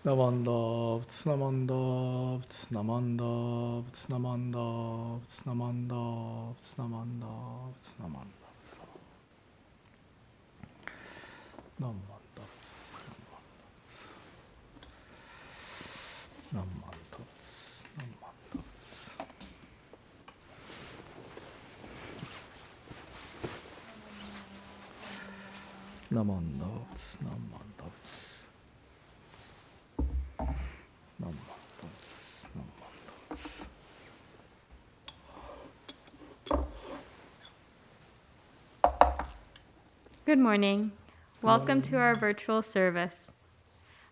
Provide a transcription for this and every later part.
Namanda, Namanda, Namanda, Namanda, Namanda, Namanda, Namanda, Namanda, Namanda, Namanda, Namanda, Good morning. Welcome to our virtual service.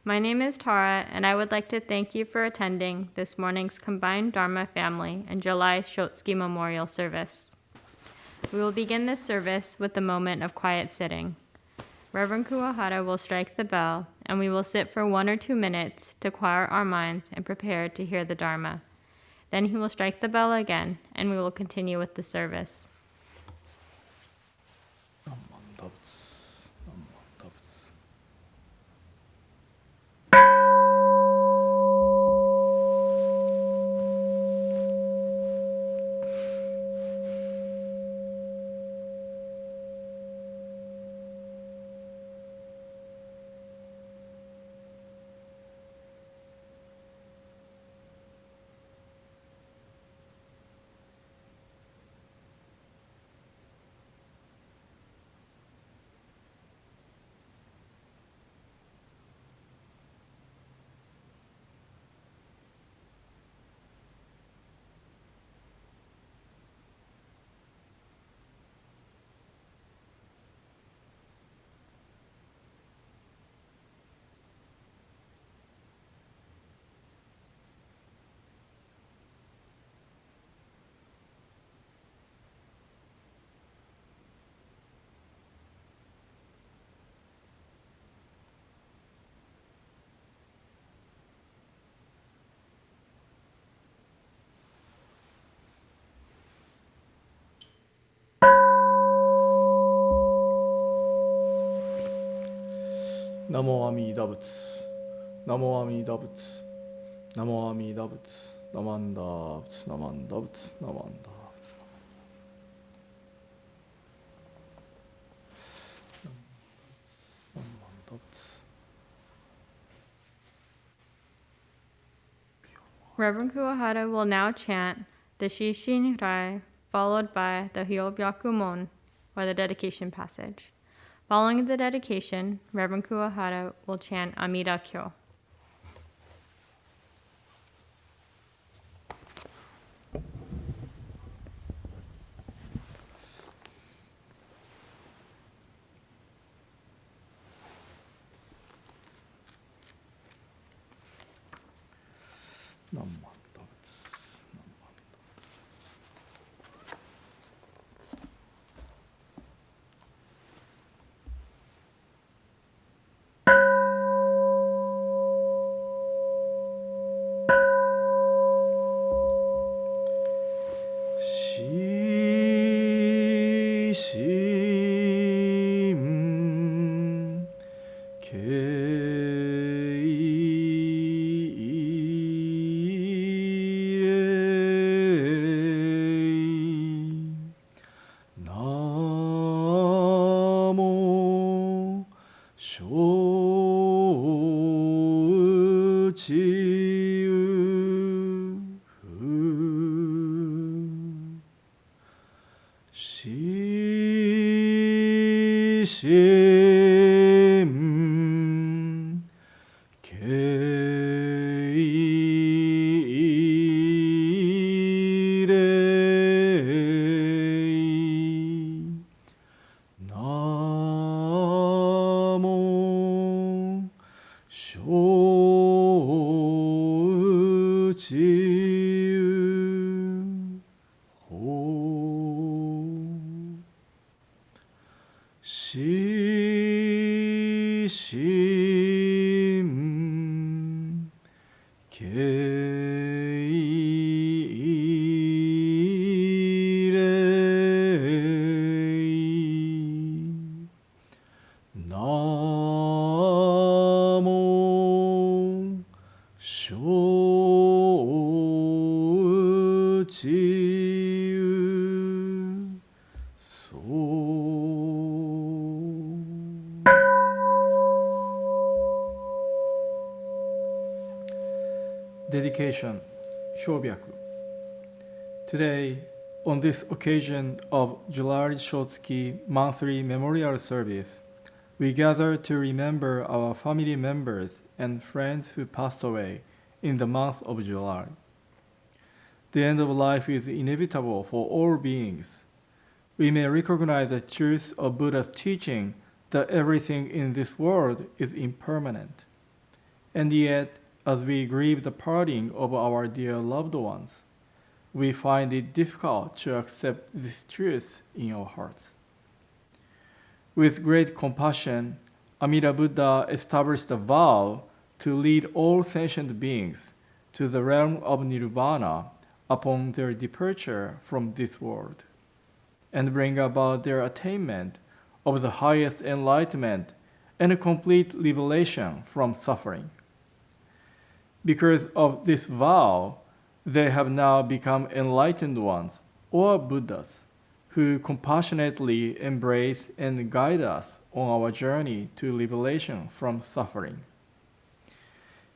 My name is Tara, and I would like to thank you for attending this morning's Combined Dharma Family and July Shotsky Memorial Service. We will begin this service with a moment of quiet sitting. Reverend Kuwahara will strike the bell, and we will sit for 1 or 2 minutes to quiet our minds and prepare to hear the Dharma. Then he will strike the bell again, and we will continue with the service. Namo Amida Butsu, Namo Amida Butsu, Namo Amida Butsu, Namanda, Namanda, Namanda. Reverend Kuwahara will now chant the Shishin Rai, followed by the Hyobyakumon, or the dedication passage. Following the dedication, Reverend Kuwahara will chant Amida Kyo. そうちゆそう。Dedication 表白 Today, on this occasion of July Shotsuki monthly memorial service, we gather to remember our family members and friends who passed away in the month of July. The end of life is inevitable for all beings. We may recognize the truth of Buddha's teaching that everything in this world is impermanent. And yet, as we grieve the parting of our dear loved ones, we find it difficult to accept this truth in our hearts. With great compassion, Amida Buddha established a vow to lead all sentient beings to the realm of nirvana upon their departure from this world, and bring about their attainment of the highest enlightenment and a complete liberation from suffering. Because of this vow, they have now become enlightened ones, or Buddhas, who compassionately embrace and guide us on our journey to liberation from suffering.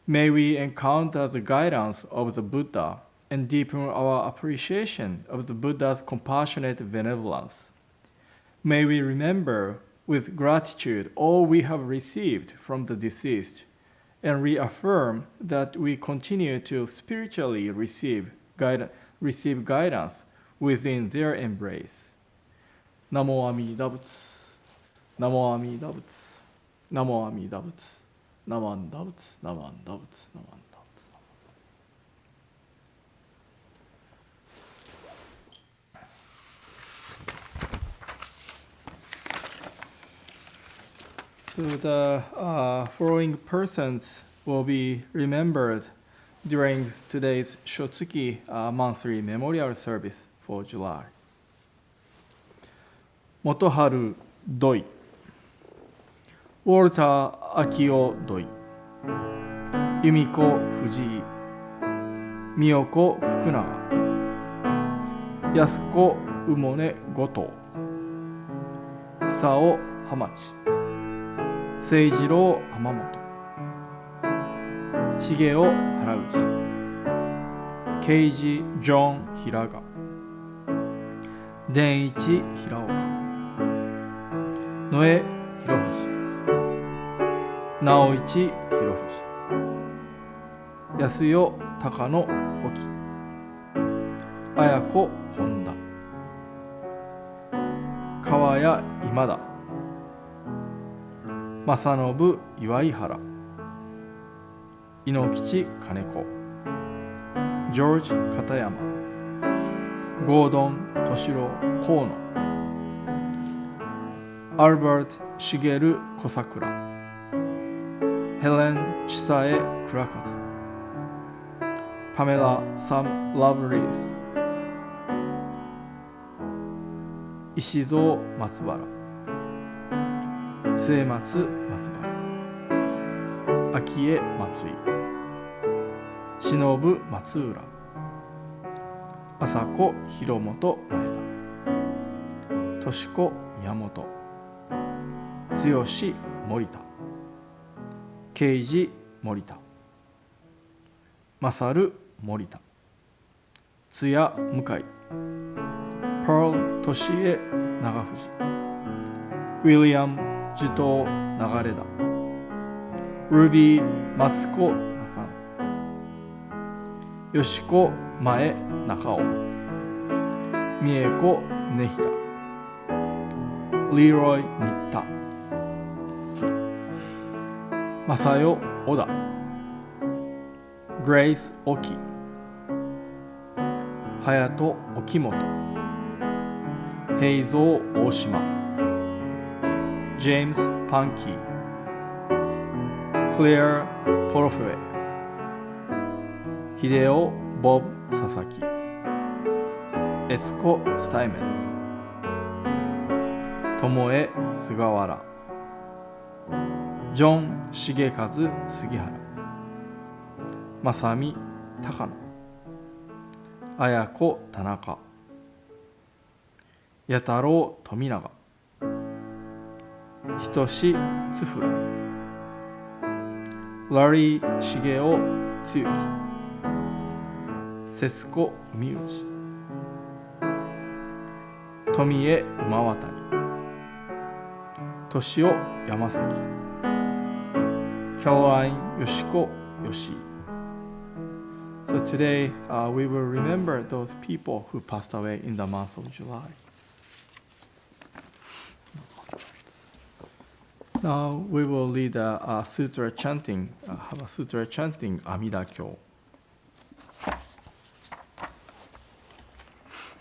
May we encounter the guidance of the Buddha and deepen our appreciation of the Buddha's compassionate benevolence. May we remember with gratitude all we have received from the deceased, and reaffirm that we continue to spiritually receive guidance within their embrace. Namo Amida Butsu, Namo Amida Butsu, Namo Amida Butsu, Namanda Butsu, Namanda Butsu, Namanda Butsu. So the following persons will be remembered during today's Shotsuki monthly memorial service for July. Motoharu Doi, Walter Akio Doi, Yumiko Fujii, Miyoko Fukunaga, Yasuko Umone Goto, Sao Hamachi, Seijiro Hamamoto, Shigeo Haraguchi, Keiji John Hiraga, Denichi Hiraoka, Noe Hirofuji, Naoichi Hirofuji, Yasuyo Takano Oki, Ayako Honda, Kawaya Imada, Masanobu Iwaihara, Inokichi Kaneko, George Katayama, Gordon Toshiro Kono, Albert Shigeru Kosakura, Helen Chisae Kurakazu, Pamela Sam Lovelace, Ishizo Matsubara, 末松松原、秋江松井、忍松浦、朝子広本前田、敏子宮本、剛森田、慶治森田、勝森田、津谷向井、パール俊江長藤、ウィリアム樹藤流田、ルビー松子中野、吉子前中尾、三重子根平、リーロイ新田、正代小田、グレイス沖、隼人沖本、平蔵大島、James Punky, Claire Porfue, Hideo Bob Sasaki, Etsuko Steinmetz, Tomoe Sugawara, John Shigekazu Sugihara, 正美高野、綾子田中、弥太郎富永、仁志津古、ラリー重雄剛之、節子海内、富江馬渡、敏夫山崎、キャロラインよしこよし。So today we will remember those people who passed away in the month of July. Now we will lead a sutra chanting, have a sutra chanting Amida Kyo.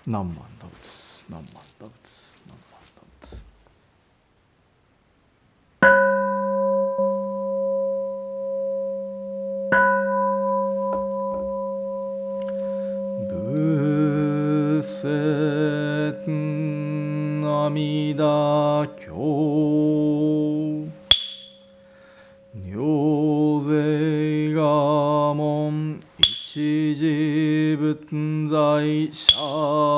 何万打仏、何万打仏、何万打仏。仏説阿弥陀経、行税我門一時仏在社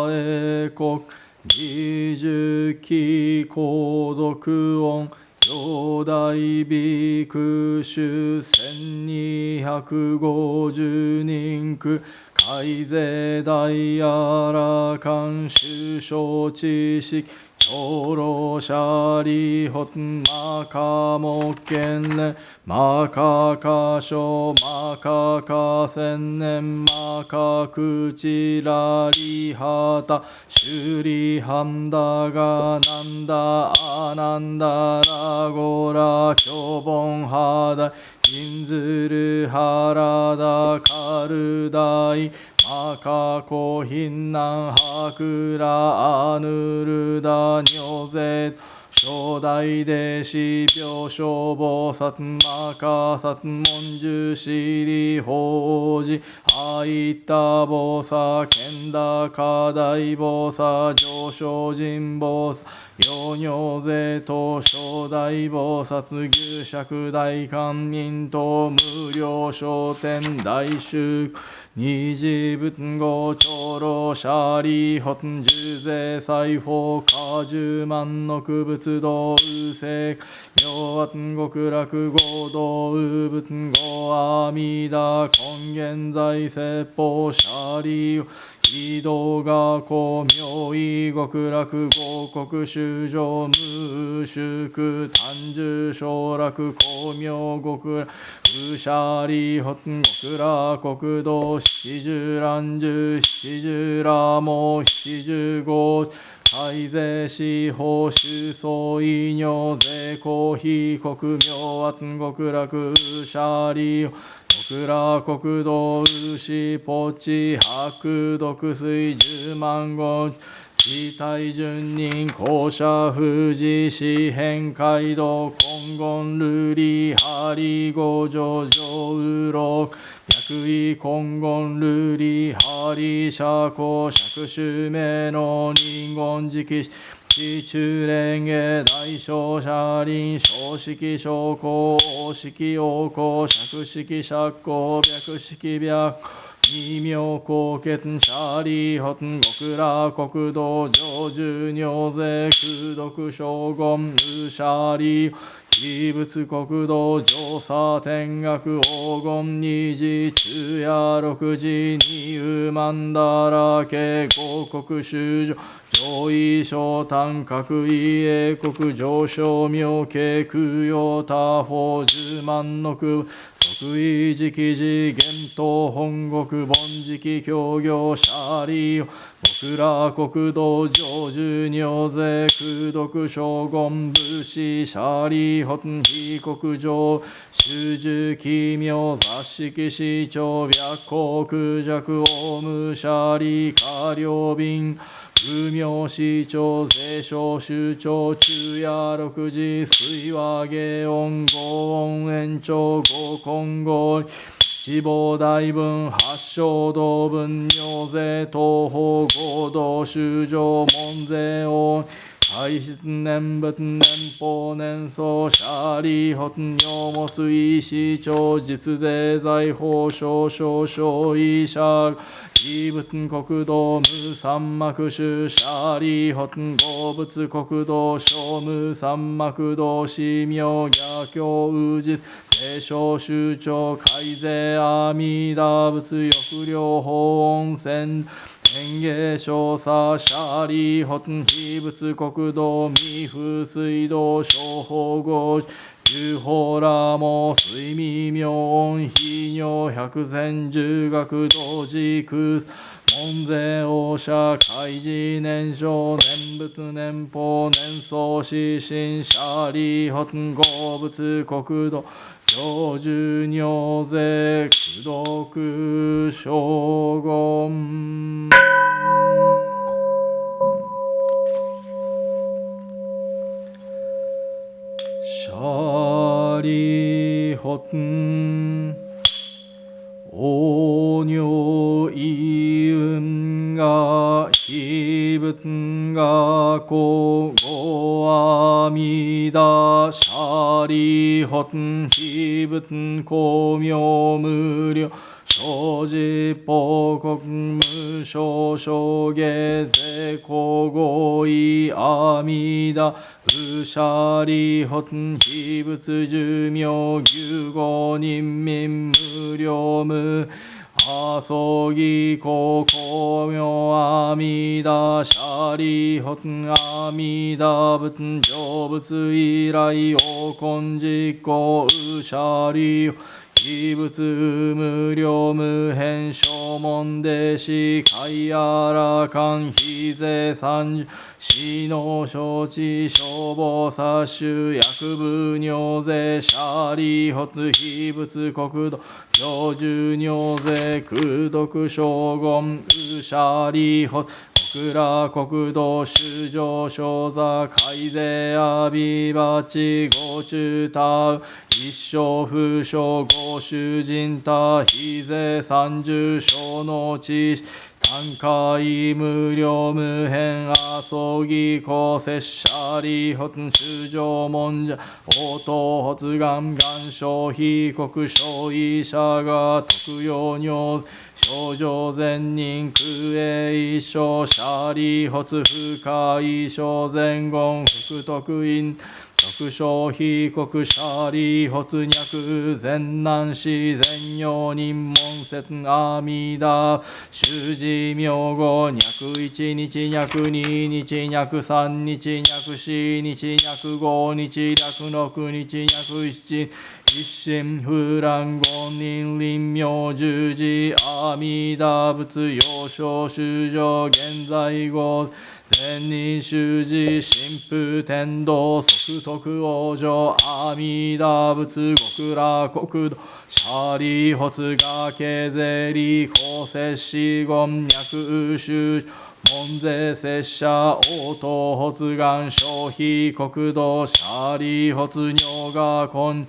会国二十期皇読音四大比丘衆1250人区海税大あらかん首相知識長老舎利発マカモケンレマカカショマカカ千年マカクチラリハタシュリハンダガナンダアナンダラゴラキョボンハダインズルハラダカルダイマカコヒンナンハクラアヌルダニョゼ初代弟子病床菩薩マカサツモンジュシリ法事アイタ菩薩ケンダカダイ菩薩上昇人菩薩四尿税と初代菩薩牛釈大官民と無料商店大衆二次仏語長老舎利発十税裁縫果十万の区仏道右世妙圧極楽合道右仏語阿弥陀根源在説法舎利移動が公明意極楽合国修上無宿単樹昇楽公明極楽宇舎利発極楽国道七十乱十七十羅網七十五海税司法収総医尿税公費国明圧極楽宇舎利極楽国道牛ポチ白毒水10万号地帯順人公社富士市辺街道金言瑠璃針五条上右六脈位金言瑠璃針社交釈主名の人言直地中蓮華大小車輪小式小公大式王公釈式釈公白式白異名高潔舎利発極楽国道上十尿税空毒将軍宇舎利異仏国道上沙天学黄金二次中夜六時二右曼荼羅家五国修上上位小単各位英国上昇妙慶空用他方十万の区即位時期時厳冬本国凡時期協業舎利極楽国道上十尿税空毒将軍武士舎利発非国上修十奇妙雑式市長白光空弱オウム舎利下領便無名市長税商首長中夜六時水和下音五音延長五根合地方大分八正道分尿税東方合同修上門税音大筆念仏念法念僧舍利法尿物医師長実税財宝少々小医者異仏国土無三幕宗舍利法合仏国土小無三幕土死名逆境宇実聖書宗長海税阿弥陀仏欲量法温泉天芸少佐舍利法非仏国土未風水道小法号十法羅網睡眠妙音非尿百千十学同時空門前王者開示念書念仏念法念僧死心舍利法合仏国土教授尿税功徳将軍舍利法お如意運が非仏が古語阿弥陀舍利法非仏光明無量生じ報国無償生下税公合意阿弥陀無舍利法非仏寿命牛語人民無料無阿僧義公公明阿弥陀舍利法阿弥陀仏成仏以来王根実行無舍利法非仏無量無変正門弟子海あらかん非税三十死の承知消防殺種薬部尿税舍利法非仏国土教授尿税功徳将軍無舍利法小倉国土修上正座海税阿弥バチご中他一生不詳ご主人他非税三十小の知単価無料無変阿葬儀公摂舍利法修上門者応答発願願書非国小医者が特用尿症状善人空営一生舍利法不可一生前言福徳院特小非国舍利法脈善男子善用人門説阿弥陀修持名号脈一日脈二日脈三日脈四日脈五日脈六日脈七一心不乱言人臨妙十字阿弥陀仏幼少修上現在後善人修持神父天道即徳往生阿弥陀仏極楽国土舍利法崖税利公摂子言脈修門税摂者応答発願消費国土舍利法尿が根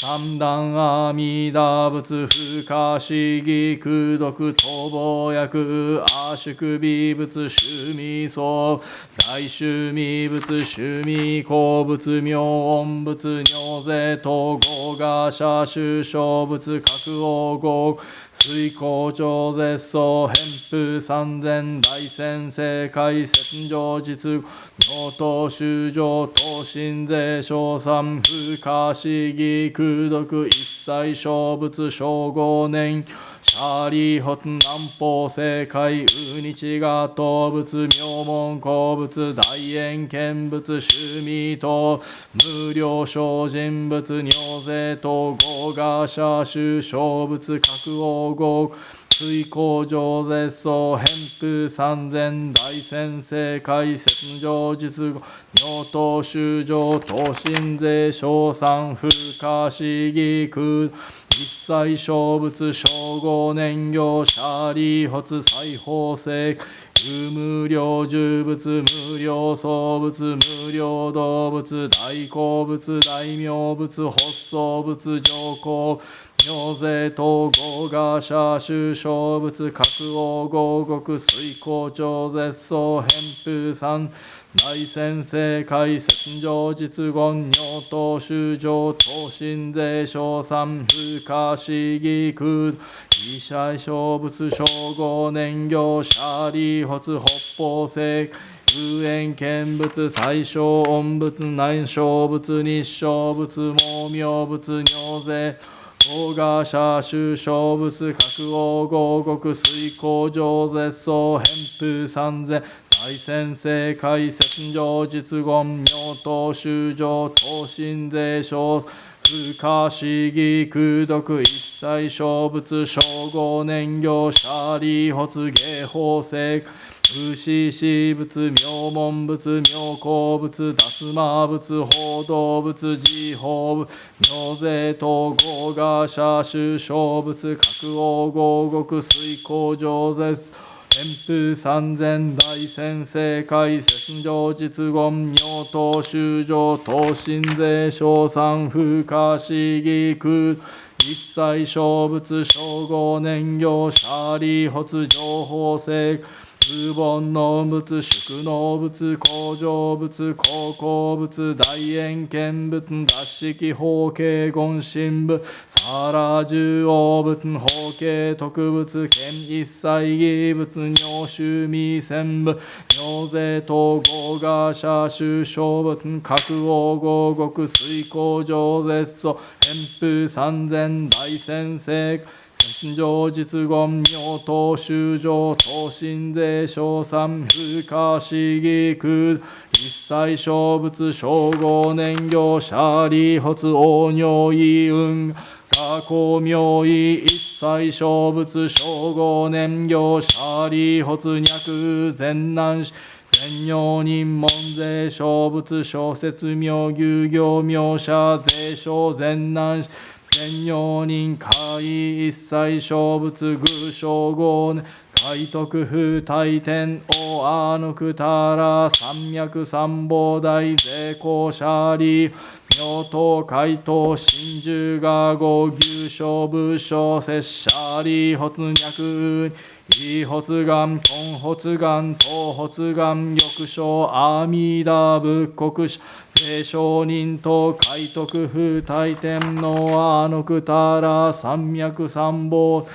三段阿弥陀仏不可思議功徳逃亡薬阿宿美仏修味僧大修味仏修味公仏妙音仏尿税統合が社修小仏各王国水光上絶相返風三千大先生界戦場実尿頭修上等身税小三不可思議功徳一切小仏小五年舍利法南方正解ウ日が動物妙門公仏大円見仏修味等無料小人仏尿税等合が社修小仏各王国水光上絶相返風三千大先生界戦場実語尿頭修上等身税小三不可思議空一切小仏小五年行舍利法裁縫性無料重仏無料創仏無料動物大好物大名仏発想仏上皇妙税統合が社種小仏各王合国水光長絶相偏風三大先生会戦上実言尿等修上等身税小三不可思議空異社小仏称号年行シャリ発北方聖有縁見物最小音仏南小仏日小仏毛明仏尿税大賀社修小仏各王合国水光上絶相偏風三千大先生会戦上実言妙等修上等身税小不可思議空毒一切小仏称号年行シャリ発芸法聖武士士仏妙門仏妙高仏脱魔仏報道仏自法仏妙税統合が社修小仏各王合国水光上絶天風三千大先生会説上実言妙等修上等身税小三不可思議空一切小仏称号年行シャリ発情報聖無本の仏宿の仏工場仏高校仏大円見仏脱式法慶言神仏さら十王仏法慶特仏見一切義仏尿臭未戦仏尿税統合が社修小仏各王合国水光上絶相偏風三千大先生戦場実言妙等修上等身税小三不可思議空一切小仏称号年行シャリ発王尿意運過去妙意一切小仏称号年行シャリ発脈全難し全用人門税小仏小説妙牛行妙社税小全難し全用人会一切小仏具称号海徳風大天王阿のくたら三脈三宝大税公シャリ妙等海東真珠が五牛小武将摂シャリ発脈異発願根発願東発願翼将阿弥陀仏国者税商人と海徳風大天皇阿のくたら三脈三宝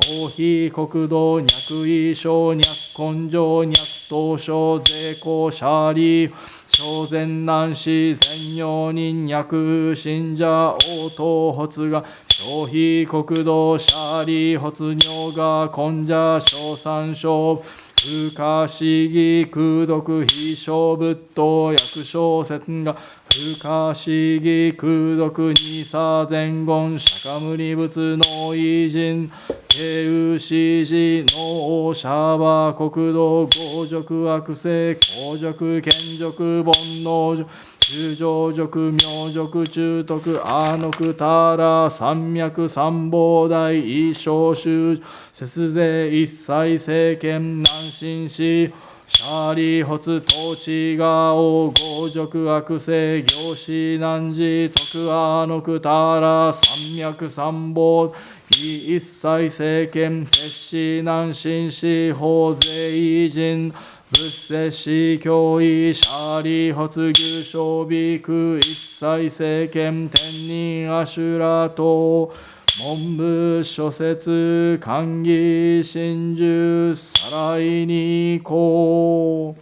王妃国土脈位小脈根性脈東小税公シャリ小善男子全用人脈信者応答発が消費国土シャリ発尿が根者小三小不可思議空毒非小仏道薬小説が不可思議空毒二差前言釈迦無理仏の偉人慶宇師寺のシャバ国土豪辱悪性公辱権辱煩悩中上辱妙辱中徳阿のくたら三脈三宝大一小修節税一切政権南進しシャリ発統治が王豪辱悪性行師難事徳阿のくたら三脈三宝一切政権摂氏南進し法税偉人仏摂氏教義シャリ発牛小美空一切政権天人アシュラ等文部諸説寛義真珠さらいにこう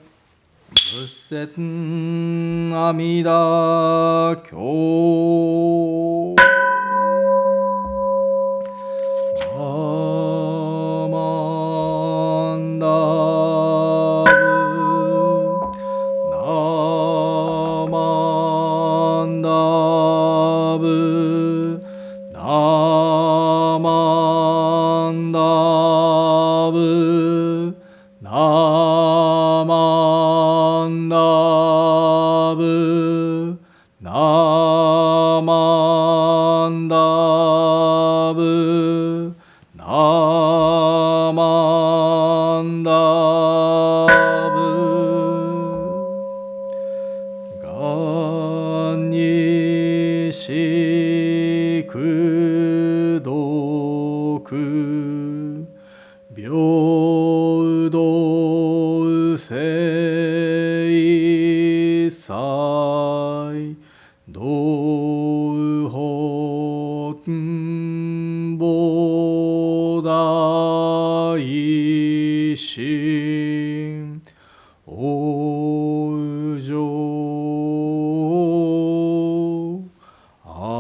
仏説阿弥陀経しくど平等性祭道本菩提心往生安楽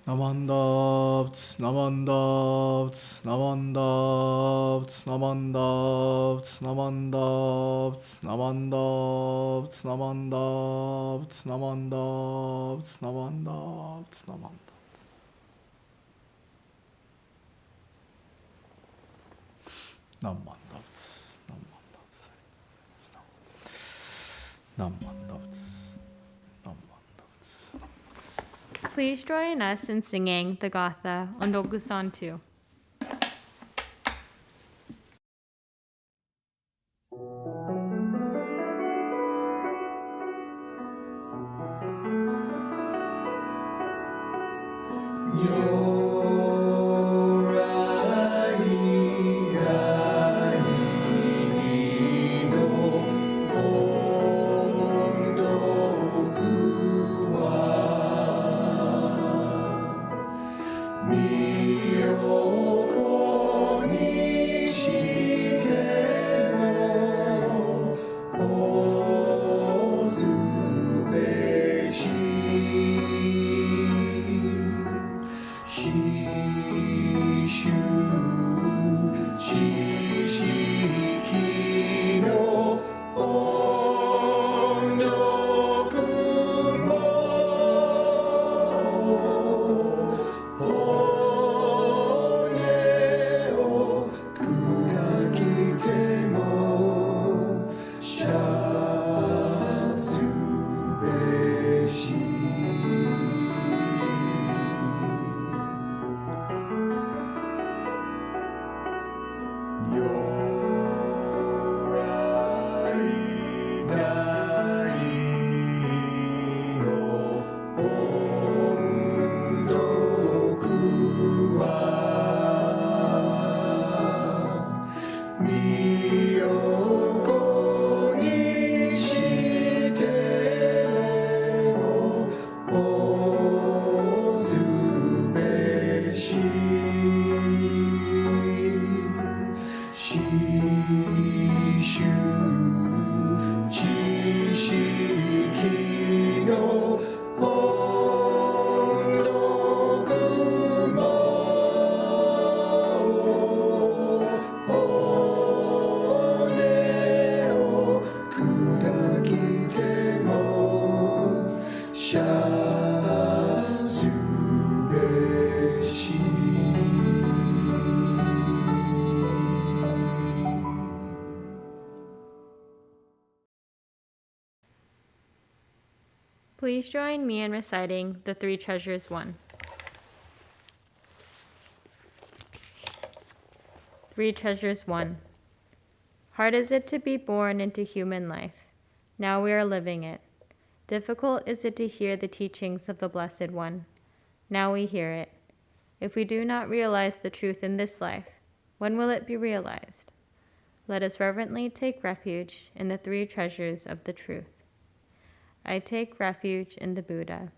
何万ダブツ何万ダブツナマンダーツナマンダーツナマンダーツナマンダーツナマンダーツナマンダーツナマンダーツナマンダーツナマンダーツナマンダー何万ダーツ何万ダーツ何万ダーツ何万ダーツ Please join us in singing the Gatha Ondogu-san 2. Please join me in reciting the Three Treasures 1. Three Treasures 1. Hard is it to be born into human life. Now we are living it. Difficult is it to hear the teachings of the Blessed One. Now we hear it. If we do not realize the truth in this life, when will it be realized? Let us reverently take refuge in the three treasures of the truth. I take refuge in the Buddha.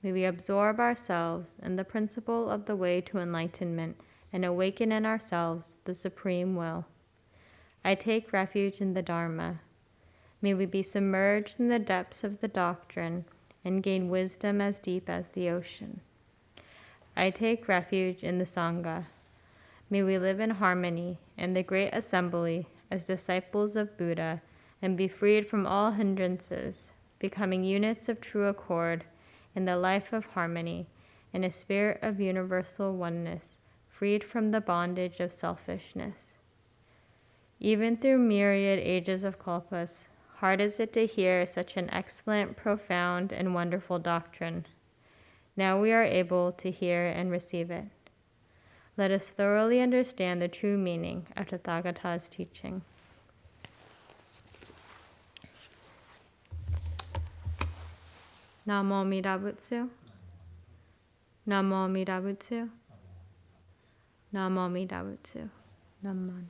May we absorb ourselves in the principle of the way to enlightenment and awaken in ourselves the supreme will. I take refuge in the Dharma. May we be submerged in the depths of the doctrine and gain wisdom as deep as the ocean. I take refuge in the Sangha. May we live in harmony in the great assembly as disciples of Buddha and be freed from all hindrances, becoming units of true accord in the life of harmony, in a spirit of universal oneness, freed from the bondage of selfishness. Even through myriad ages of kalpas, hard is it to hear such an excellent, profound, and wonderful doctrine. Now we are able to hear and receive it. Let us thoroughly understand the true meaning of Tathagata's teaching. Namo Amida Butsu. Namo Amida Butsu. Namo Amida Butsu. Namanda.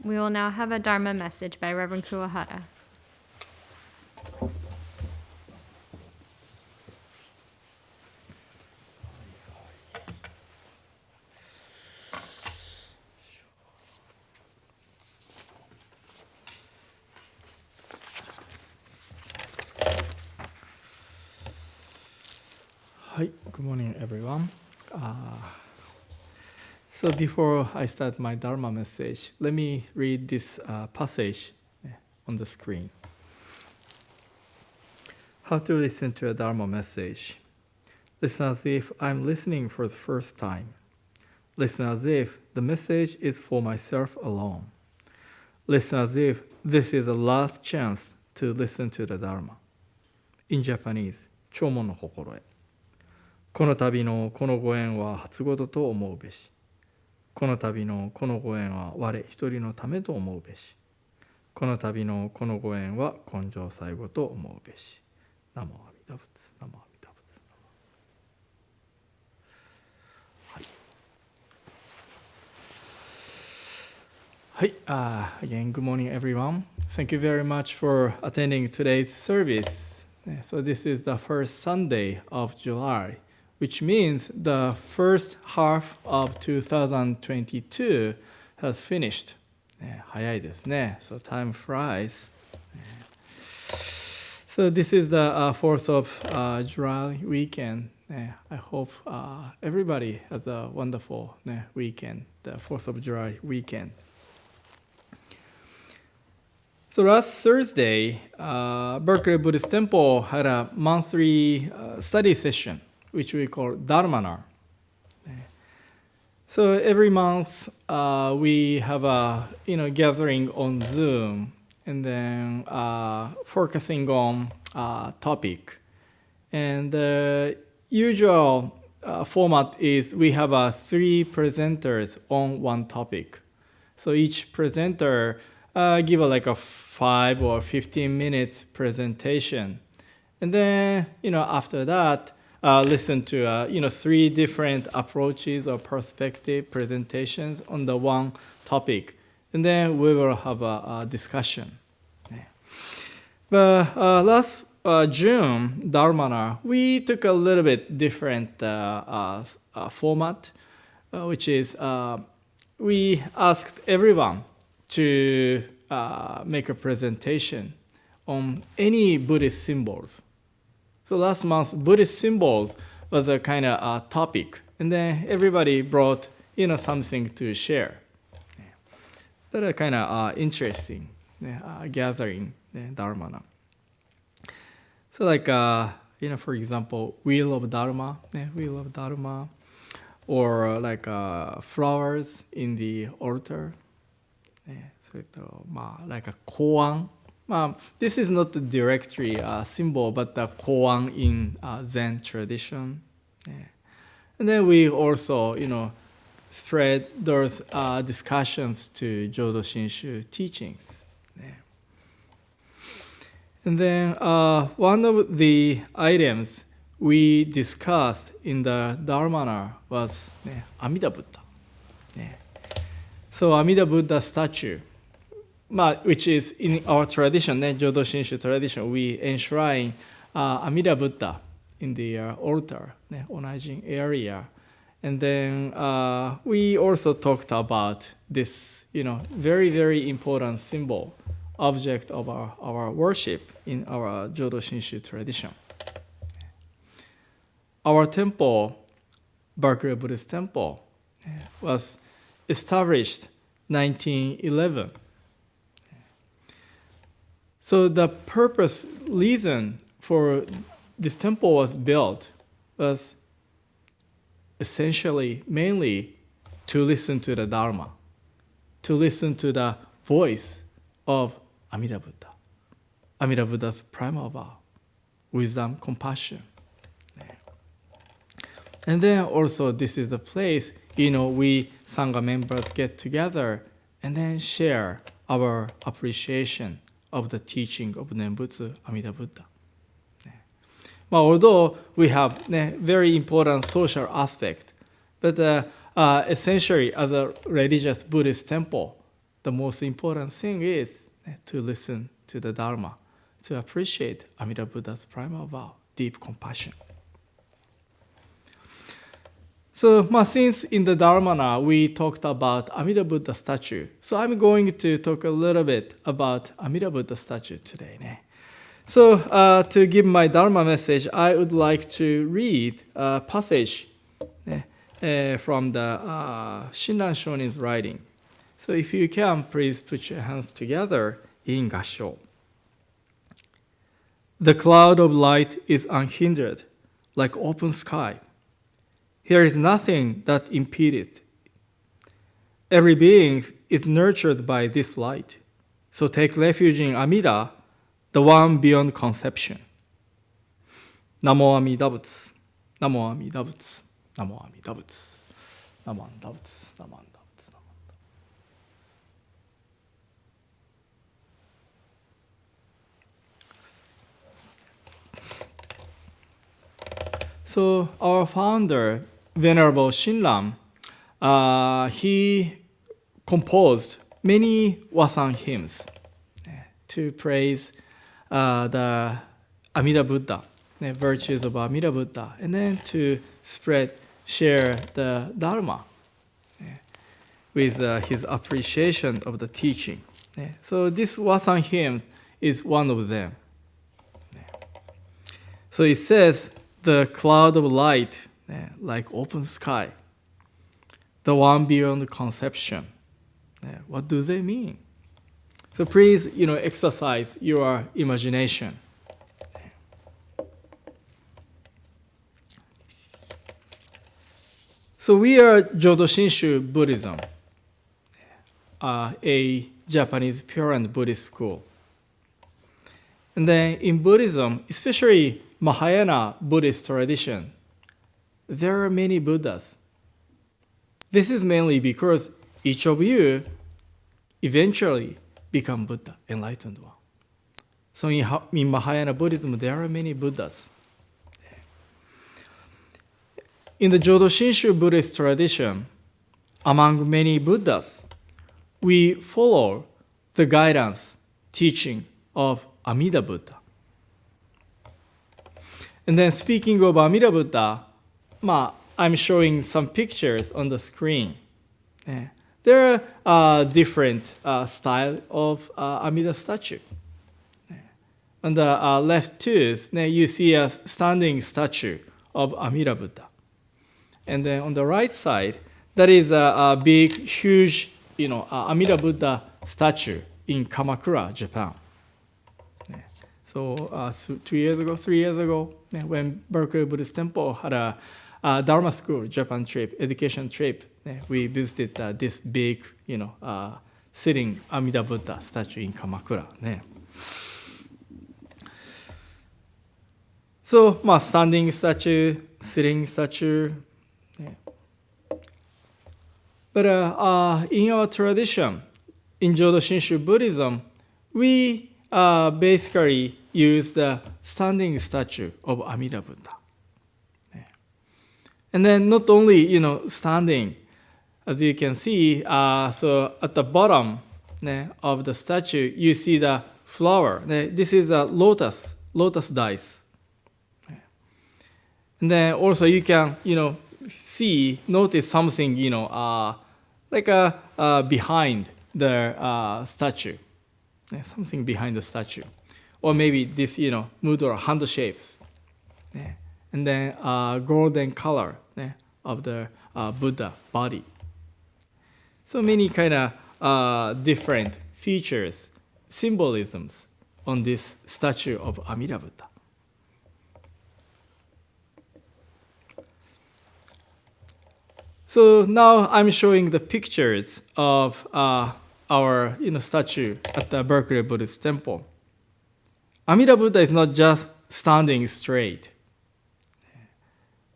We will now have a Dharma message by Reverend Kuwahara. Hi, good morning, everyone. So before I start my Dharma message, let me read this passage on the screen. How to listen to a Dharma message. Listen as if I'm listening for the first time. Listen as if the message is for myself alone. Listen as if this is the last chance to listen to the Dharma. In Japanese, 弔問の心得。この度のこのご縁は初事と思うべし。この度のこのご縁は我一人のためと思うべし。この度のこのご縁は根性最後と思うべし。ナモアミダ仏、ナモアミダ仏。はい。Again, good morning, everyone. Thank you very much for attending today's service. So this is the first Sunday of July, which means the first half of 2022 has finished. 早いですね。So time flies. So this is the 4th of July weekend. I hope everybody has a wonderful weekend, the 4th of July weekend. So last Thursday, Berkeley Buddhist Temple had a monthly study session, which we call Dharma. So every month we have a gathering on Zoom and then focusing on a topic. And the usual format is we have 3 presenters on one topic. So each presenter give like a 5 or 15 minutes presentation. And then, after that, listen to 3 different approaches or perspective presentations on the one topic, and then we will have a discussion. But last June, Dharma, we took a little bit different format, which is we asked everyone to make a presentation on any Buddhist symbols. So last month, Buddhist symbols was a kind of topic, and then everybody brought something to share. That are kind of interesting gathering Dharma. So like for example, wheel of Dharma, or like flowers in the altar. Like a koan. This is not the directory symbol, but the koan in Zen tradition. And then we also, spread those discussions to Jodo Shinshu teachings. And then one of the items we discussed in the Dharma was Amida Buddha. So Amida Buddha statue, which is in our tradition, Jodo Shinshu tradition, we enshrine Amida Buddha in the altar, Onajin area. And then we also talked about this, very, very important symbol, object of our worship in our Jodo Shinshu tradition. Our temple, Berkeley Buddhist Temple, was established 1911. So the reason for this temple was built was essentially, mainly to listen to the Dharma, to listen to the voice of Amida Buddha. Amida Buddha's primal vow, wisdom, compassion. And then also this is a place, we Sangha members get together and then share our appreciation of the teaching of Nembutsu Amida Buddha. Although we have very important social aspect, but essentially as a religious Buddhist temple, the most important thing is to listen to the Dharma, to appreciate Amida Buddha's primal vow, deep compassion. So since in the Dharma now we talked about Amida Buddha statue, so I'm going to talk a little bit about Amida Buddha statue today. So to give my Dharma message, I would like to read a passage from the Shinran Shonin's writing. So if you can, please put your hands together in Gassho. The cloud of light is unhindered, like open sky. Here is nothing that impedes it. Every being is nurtured by this light. So take refuge in Amida, the one beyond conception. Namo Amida Butsu. Namo Amida Butsu. Namo Amida Butsu. Namo Amida Butsu. Namo Amida Butsu. So our founder, Venerable Shinran, he composed many Wasan hymns to praise the Amida Buddha, the virtues of Amida Buddha, and then to share the Dharma with his appreciation of the teaching. So this Wasan hymn is one of them. So it says, the cloud of light, like open sky, the one beyond conception. What do they mean? So please, exercise your imagination. So we are Jodo Shinshu Buddhism, a Japanese Pure and Buddhist school. And then in Buddhism, especially Mahayana Buddhist tradition, there are many Buddhas. This is mainly because each of you eventually become Buddha, enlightened one. So in Mahayana Buddhism, there are many Buddhas. In the Jodo Shinshu Buddhist tradition, among many Buddhas, we follow the guidance, teaching of Amida Buddha. And then speaking of Amida Buddha, I'm showing some pictures on the screen. There are different style of Amida statue. On the left tooth, you see a standing statue of Amida Buddha. And then on the right side, that is a big, huge, Amida Buddha statue in Kamakura, Japan. So 3 years ago, when Berkeley Buddhist Temple had a Dharma school, Japan trip, education trip, we visited this big, sitting Amida Buddha statue in Kamakura. So, standing statue, sitting statue. But in our tradition, in Jodo Shinshu Buddhism, we basically use the standing statue of Amida Buddha. And then not only, standing, as you can see, so at the bottom of the statue, you see the flower. This is a lotus dice. And then also you can, notice something, behind the statue. Something behind the statue. Or maybe this, mudra, hand shapes. And then golden color of the Buddha body. So many kind of different features, symbolisms on this statue of Amida Buddha. So now I'm showing the pictures of our statue at the Berkeley Buddhist Temple. Amida Buddha is not just standing straight.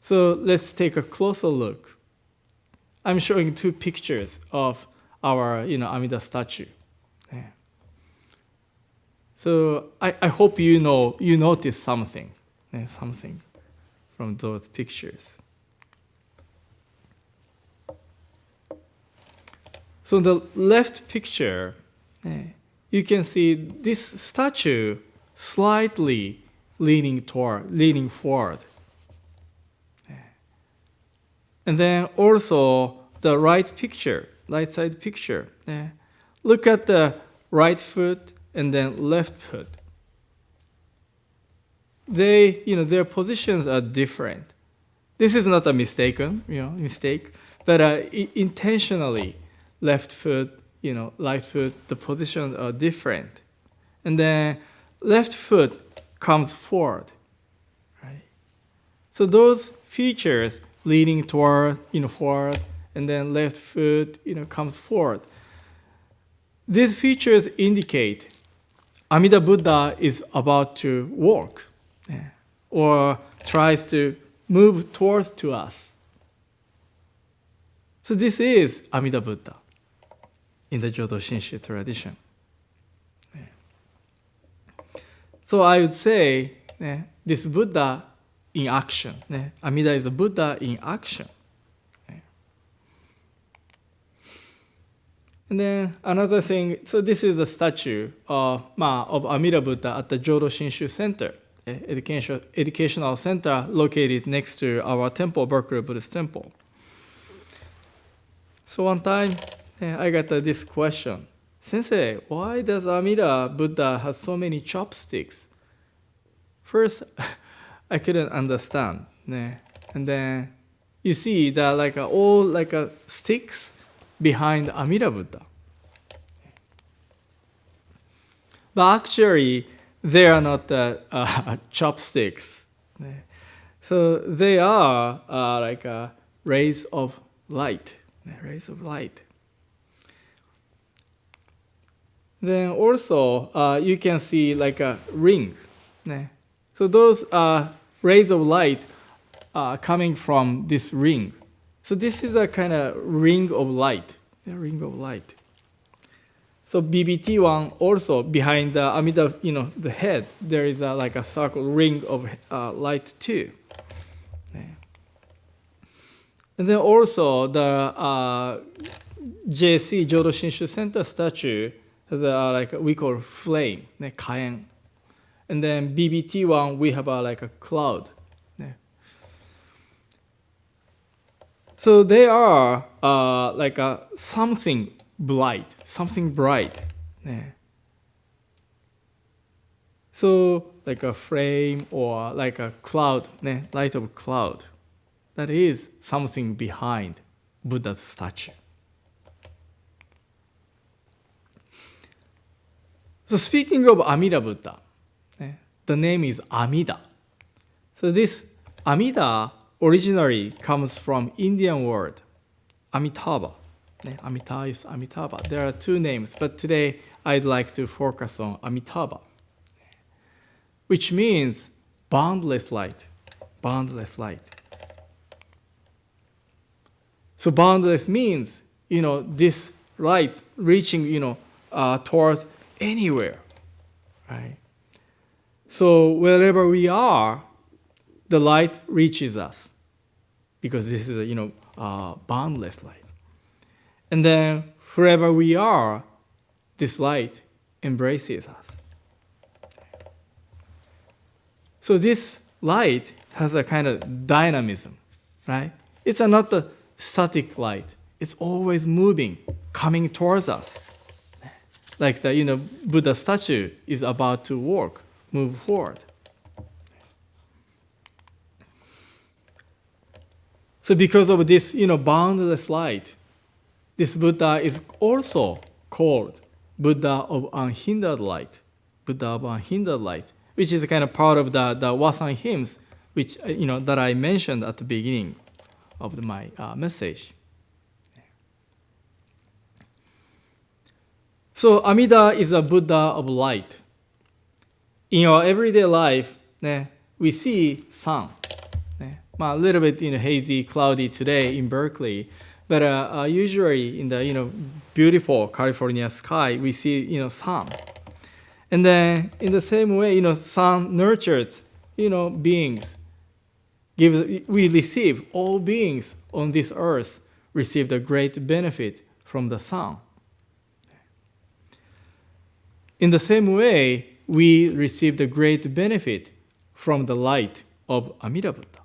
So let's take a closer look. I'm showing two pictures of our Amida statue. Yeah. So I hope you notice something from those pictures. So in the left picture, you can see this statue slightly leaning forward. And then also the right side picture. Look at the right foot and then left foot. Their positions are different. This is not a mistake, but intentionally left foot, right foot, the positions are different. And then left foot comes forward, right? So those features leaning toward, forward, and then left foot, comes forward. These features indicate Amida Buddha is about to walk, or tries to move towards to us. So this is Amida Buddha in the Jodo Shinshu tradition. So I would say this Buddha in action. Amida is a Buddha in action. And then another thing, so this is a statue of Amida Buddha at the Jodo Shinshu Center, educational center located next to our temple, Berkeley Buddhist Temple. So one time, I got this question. Sensei, why does Amida Buddha have so many chopsticks? First, I couldn't understand. And then you see that all sticks behind Amida Buddha. But actually, they are not chopsticks. So they are rays of light. Rays of light. Then also, you can see a ring. So those rays of light are coming from this ring. So this is a kind of ring of light. A ring of light. So BBT1 also behind the Amida, the head, there is a circle ring of light too. And then also the JC Jodo Shinshu Center statue has we call flame, kaen. And then BBT1 we have a cloud. So they are something bright. So like a flame or like a cloud, light of cloud. That is something behind Buddha's statue. So speaking of Amida Buddha, the name is Amida. So this Amida originally comes from Indian word Amitabha. Amita is Amitabha. There are two names, but today I'd like to focus on Amitabha, which means boundless light. Boundless light. So boundless means, this light reaching, towards anywhere, right? So wherever we are, the light reaches us because this is a, boundless light. And then wherever we are, this light embraces us. So this light has a kind of dynamism, right? It's not a static light. It's always moving, coming towards us. Like the Buddha statue is about to move forward. So because of this, boundless light, this Buddha is also called Buddha of unhindered light. Buddha of unhindered light, which is kind of part of the Wasan hymns, which that I mentioned at the beginning of my message. So Amida is a Buddha of light. In our everyday life, we see sun. A little bit hazy, cloudy today in Berkeley, but usually in the beautiful California sky, we see sun. And then in the same way, sun nurtures beings. We receive, all beings on this earth receive the great benefit from the sun. In the same way, we receive the great benefit from the light of Amida Buddha.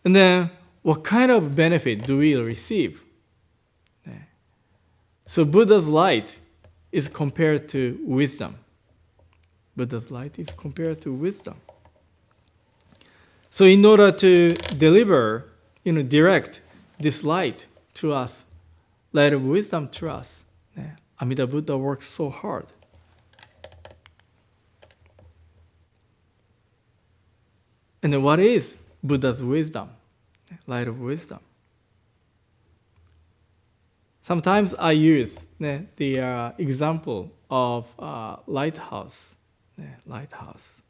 And then, what kind of benefit do we receive? So Buddha's light is compared to wisdom. Buddha's light is compared to wisdom. So in order to deliver, direct this light to us, light of wisdom to us, Amida Buddha works so hard. And then what is Buddha's wisdom? Light of wisdom. Sometimes I use the example of lighthouse. Lighthouse.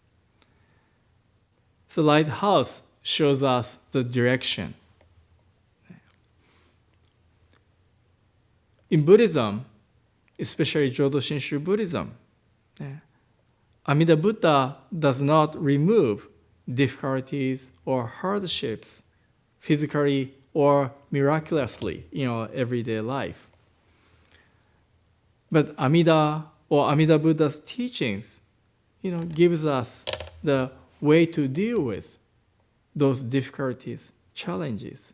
So lighthouse shows us the direction. In Buddhism, especially Jodo Shinshu Buddhism, Amida Buddha does not remove difficulties or hardships physically or miraculously in our everyday life. But Amida or Amida Buddha's teachings, gives us the way to deal with those difficulties, challenges.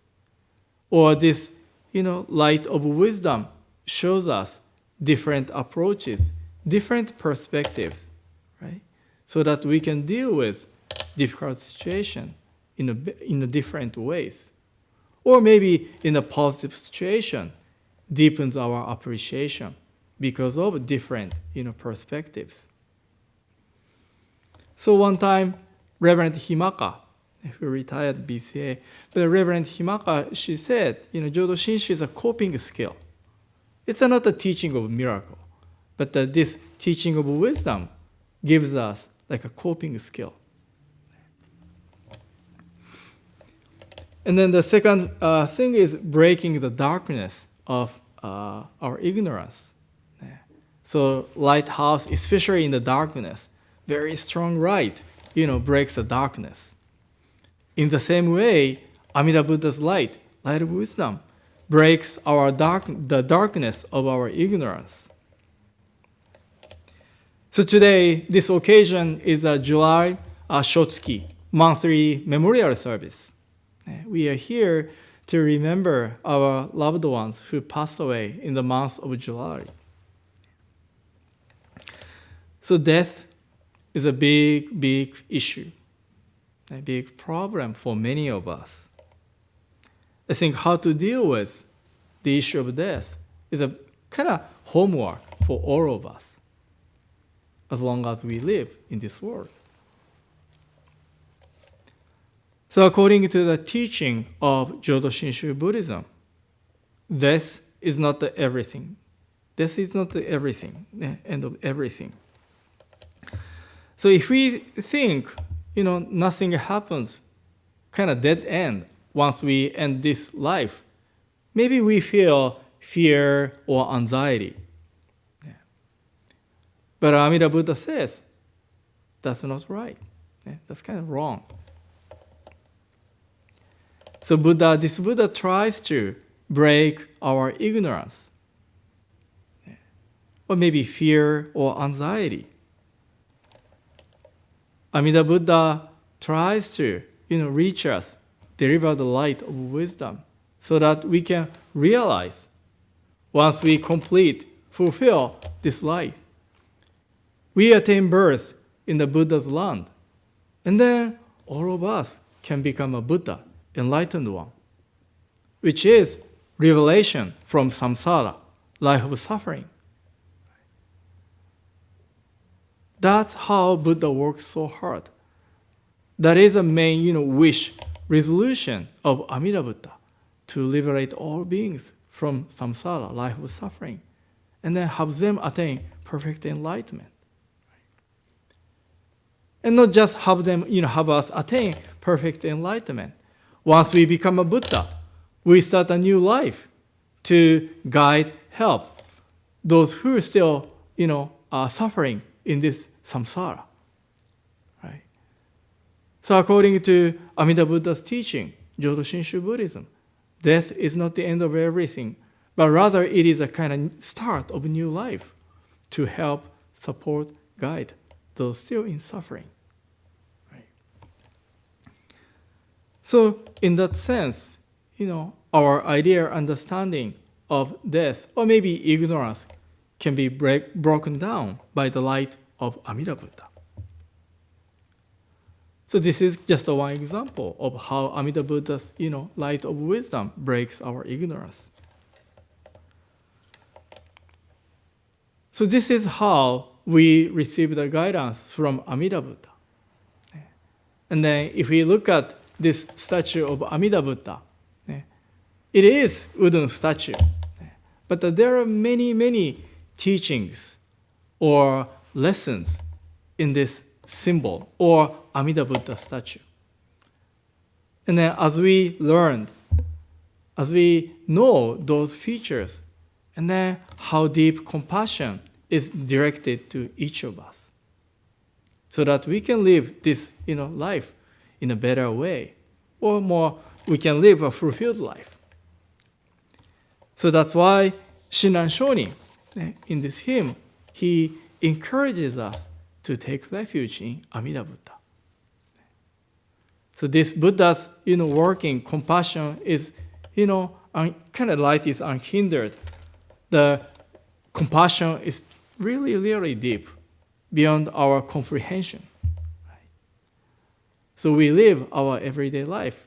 Or this, light of wisdom shows us different approaches, different perspectives, right? So that we can deal with difficult situation in a different ways. Or maybe in a positive situation, deepens our appreciation because of different, perspectives. So one time, Reverend Himaka, who retired BCA, but Reverend Himaka, she said, Jodo Shinshu is a coping skill. It's not a teaching of miracle, but this teaching of wisdom gives us like a coping skill. And then the second thing is breaking the darkness of our ignorance. So lighthouse, especially in the darkness, very strong light, breaks the darkness. In the same way, Amida Buddha's light of wisdom, breaks the darkness of our ignorance. So today, this occasion is a July Shotsuki monthly memorial service. We are here to remember our loved ones who passed away in the month of July. So death is a big, big issue, a big problem for many of us. I think how to deal with the issue of death is a kind of homework for all of us, as long as we live in this world. So according to the teaching of Jodo Shinshu Buddhism, death is not the everything. Death is not the everything, end of everything. So if we think, nothing happens, kind of dead end once we end this life, maybe we feel fear or anxiety. But Amida Buddha says, that's not right. That's kind of wrong. So this Buddha tries to break our ignorance, or maybe fear or anxiety. Amida Buddha tries to, reach us, deliver the light of wisdom, so that we can realize, once we fulfill this light, we attain birth in the Buddha's land, and then all of us can become a Buddha, enlightened one, which is revelation from samsara, life of suffering. That's how Buddha works so hard. That is the main, wish, resolution of Amida Buddha, to liberate all beings from samsara, life of suffering, and then have them attain perfect enlightenment. And not just have them, have us attain perfect enlightenment. Once we become a Buddha, we start a new life to guide, help those who are still, are suffering in this samsara. Right? So according to Amida Buddha's teaching, Jodo Shinshu Buddhism, death is not the end of everything, but rather it is a kind of start of a new life to help, support, guide those still in suffering. Right? So in that sense, our idea, understanding of death, or maybe ignorance, can be broken down by the light of Amida Buddha. So this is just one example of how Amida Buddha's, light of wisdom breaks our ignorance. So this is how we receive the guidance from Amida Buddha. And then if we look at this statue of Amida Buddha, it is wooden statue, but there are many, many teachings or lessons in this symbol or Amida Buddha statue. And then as we learned, as we know those features, and then how deep compassion is directed to each of us, so that we can live this life in a better way, or more, we can live a fulfilled life. So that's why Shinran Shonin, in this hymn, he encourages us to take refuge in Amida Buddha. So this Buddha's, working compassion is, kind of light is unhindered. The compassion is really, really deep, beyond our comprehension. Right? So we live our everyday life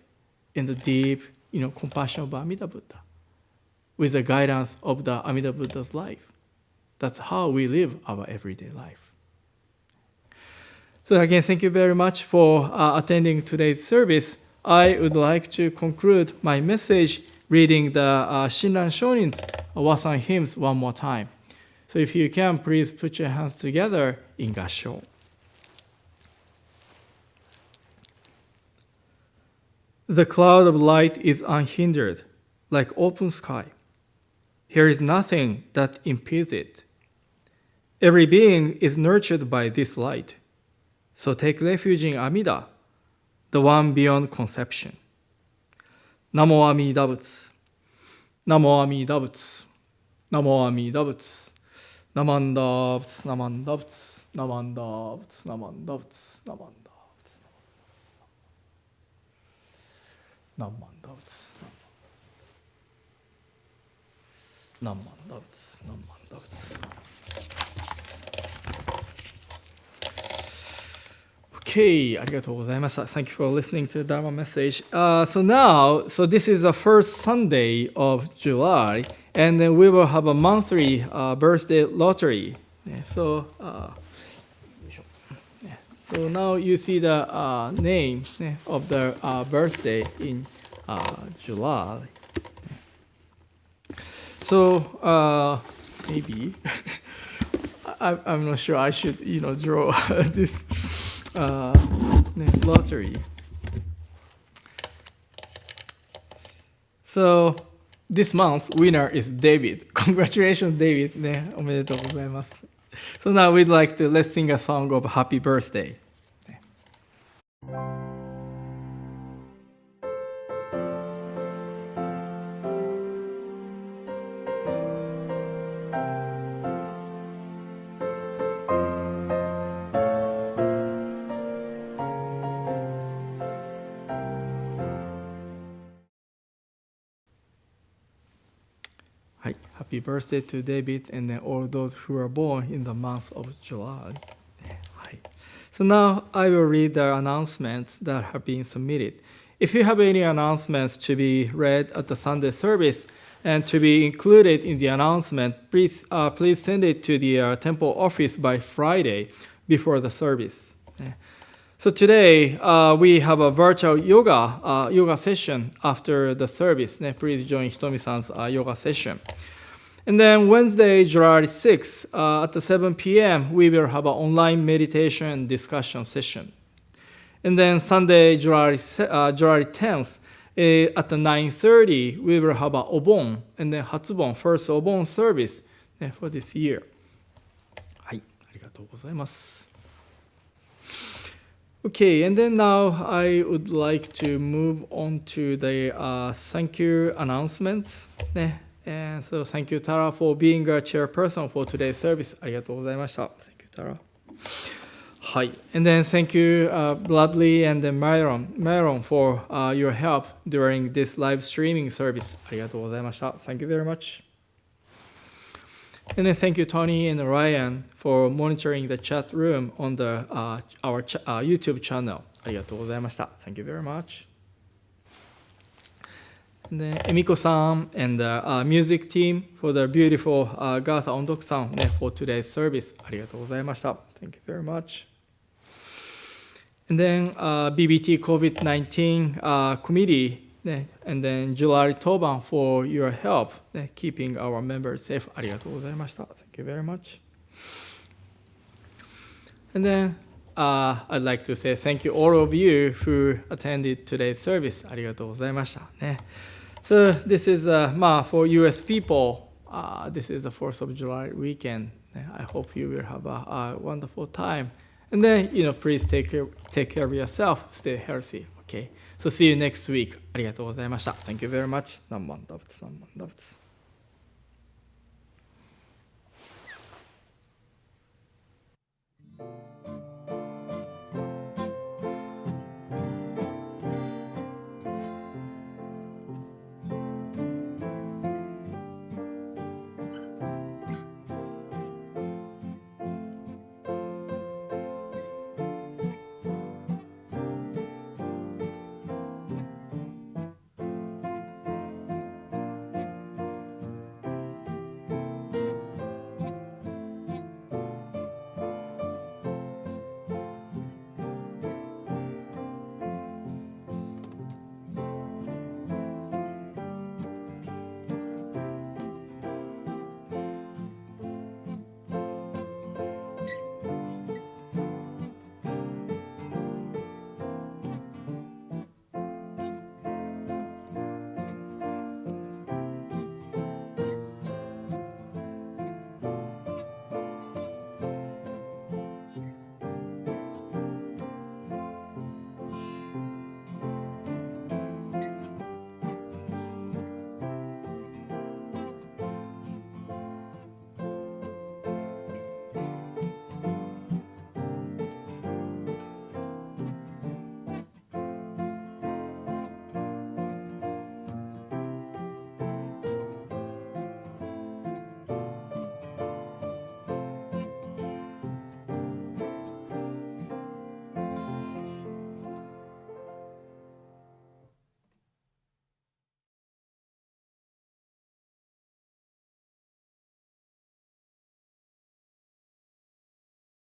in the deep, compassion of Amida Buddha, with the guidance of the Amida Buddha's life. That's how we live our everyday life. So again, thank you very much for attending today's service. I would like to conclude my message reading the Shinran Shonin's Wasan hymns one more time. So if you can, please put your hands together in Gassho. The cloud of light is unhindered, like open sky. Here is nothing that impedes it. Every being is nurtured by this light. So take refuge in Amida, the one beyond conception. Namo Amida Butsu. Namo Amida Butsu. Namo Amida Butsu. Namanda Butsu. Namanda Butsu. Namanda Butsu. Namanda Butsu. Namanda Butsu. Namanda Butsu. Namanda Butsu. Namanda Butsu. Okay, ありがとうございました。Thank you for listening to the Dharma message. So this is the first Sunday of July, and then we will have a monthly birthday lottery. So now you see the name of the birthday in July. So maybe I'm not sure I should draw this lottery. So this month's winner is David. Congratulations, David. ね、おめでとうございます。So now we'd like to let's sing a song of happy birthday. はい、Happy birthday to David and then all those who are born in the month of July. はい。So now I will read the announcements that have been submitted. If you have any announcements to be read at the Sunday service and to be included in the announcement, please send it to the temple office by Friday before the service. So today we have a virtual yoga session after the service. Please join Hitomi-san's yoga session. And then Wednesday, July 6th at 7 p.m., we will have an online meditation and discussion session. And then Sunday, July 10th, at 9:30, we will have a Obon, and then Hatsubon, first Obon service for this year. はい、ありがとうございます。Okay, and then now I would like to move on to the thank you announcements. And so thank you, Tara, for being a chairperson for today's service. ありがとうございました。Thank you, Tara. はい。And then thank you, Bradley and then Myron for your help during this live streaming service. ありがとうございました。Thank you very much. And then thank you, Tony and Ryan, for monitoring the chat room on our YouTube channel. ありがとうございました。Thank you very much. And then Emiko-san and the music team for the beautiful Gatha Ondok-san for today's service. ありがとうございました。Thank you very much. And then BBT COVID-19 committee, and then July Toban for your help keeping our members safe. ありがとうございました。Thank you very much. And then I'd like to say thank you all of you who attended today's service. ありがとうございましたね。So this is for US people, this is the 4th of July weekend. I hope you will have a wonderful time. And then, please take care of yourself. Stay healthy. Okay. So see you next week. ありがとうございました。Thank you very much. 何万打仏、何万打仏。